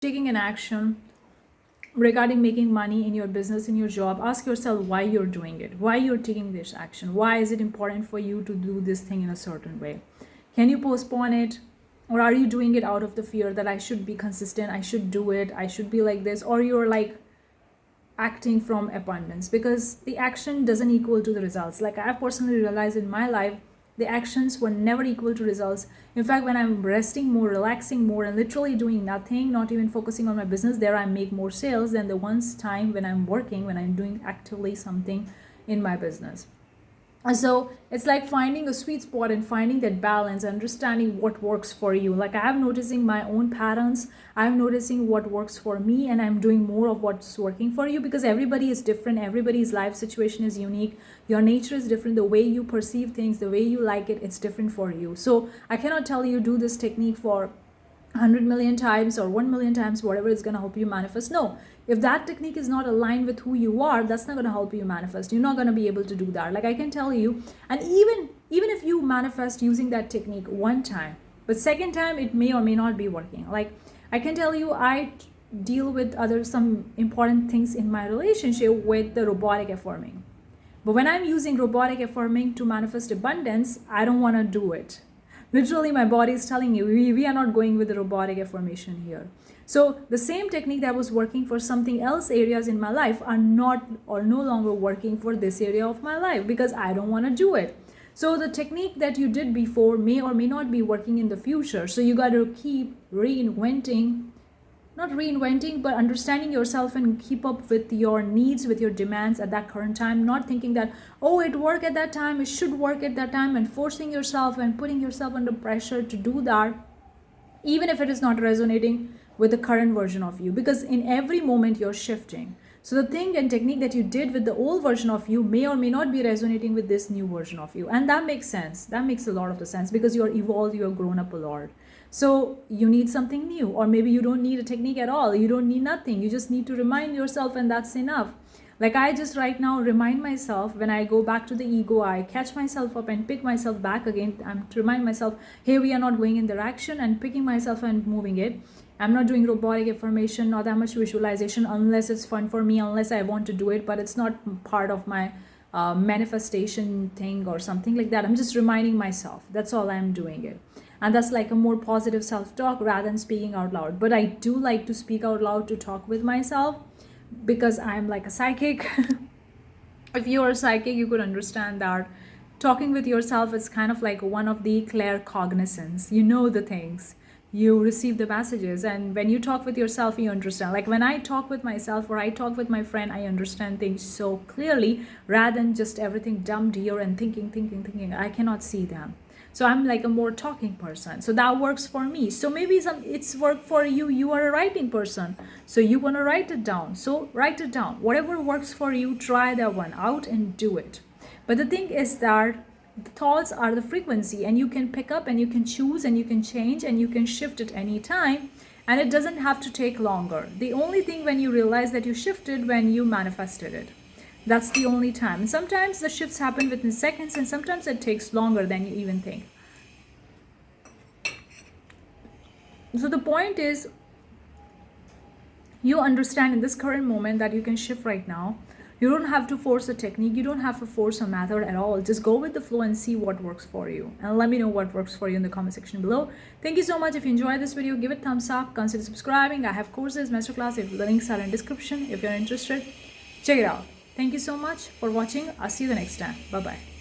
taking an action regarding making money in your business, in your job, ask yourself why you're doing it, why you're taking this action, why is it important for you to do this thing in a certain way. Can you postpone it, or are you doing it out of the fear that I should be consistent, I should do it, I should be like this, or you're like acting from abundance? Because the action doesn't equal to the results. Like I personally realized in my life, the actions were never equal to results. In fact, when I'm resting more, relaxing more, and literally doing nothing, not even focusing on my business, there I make more sales than the once time when I'm working, when I'm doing actively something in my business. So it's like finding a sweet spot and finding that balance, understanding what works for you. Like I'm noticing my own patterns, I'm noticing what works for me, and I'm doing more of what's working for you, because everybody is different, everybody's life situation is unique, your nature is different, the way you perceive things, the way you like it, it's different for you. So I cannot tell you do this technique for 100 million times or 1 million times, whatever is going to help you manifest. No, if that technique is not aligned with who you are, that's not going to help you manifest. You're not going to be able to do that. Like I can tell you, and even if you manifest using that technique one time, but second time it may or may not be working. Like I can tell you, I deal with other some important things in my relationship with the robotic affirming. But when I'm using robotic affirming to manifest abundance, I don't want to do it. Literally, my body is telling you, we are not going with the robotic affirmation here. So the same technique that was working for something else areas in my life are not or no longer working for this area of my life, because I don't want to do it. So the technique that you did before may or may not be working in the future. So you got to keep reinventing, not reinventing, but understanding yourself and keep up with your needs, with your demands at that current time. Not thinking that, oh, it worked at that time, it should work at that time, and forcing yourself and putting yourself under pressure to do that, even if it is not resonating with the current version of you, because in every moment you're shifting. So the thing and technique that you did with the old version of you may or may not be resonating with this new version of you. And that makes sense. That makes a lot of the sense, because you're evolved, you're grown up a lot. So you need something new, or maybe you don't need a technique at all. You don't need nothing. You just need to remind yourself, and that's enough. Like I just right now remind myself, when I go back to the ego, I catch myself up and pick myself back again. I'm to remind myself, hey, we are not going in direction, and picking myself and moving it. I'm not doing robotic affirmation, not that much visualization, unless it's fun for me, unless I want to do it, but it's not part of my manifestation thing or something like that. I'm just reminding myself. That's all I'm doing it. And that's like a more positive self-talk rather than speaking out loud. But I do like to speak out loud to talk with myself, because I'm like a psychic. If you're a psychic, you could understand that talking with yourself is kind of like one of the claircognizance. You know the things, you receive the messages, and when you talk with yourself, you understand. Like when I talk with myself or I talk with my friend, I understand things so clearly, rather than just everything dumped here and thinking. I cannot see them. So I'm like a more talking person, so that works for me. So maybe it's work for you. You are a writing person, so you want to write it down, so write it down. Whatever works for you, try that one out and do it. But the thing is that the thoughts are the frequency, and you can pick up and you can choose and you can change and you can shift it anytime, and it doesn't have to take longer. The only thing when you realize that you shifted, when you manifested it, that's the only time. And sometimes the shifts happen within seconds, and sometimes it takes longer than you even think. So the point is, you understand in this current moment that you can shift right now. You don't have to force a technique, you don't have to force a method at all. Just go with the flow and see what works for you, and let me know what works for you in the comment section below. Thank you so much. If you enjoyed this video, give it a thumbs up, consider subscribing. I have courses, masterclass, if the links are in description. If you're interested, check it out. Thank you so much for watching. I'll see you the next time. Bye bye.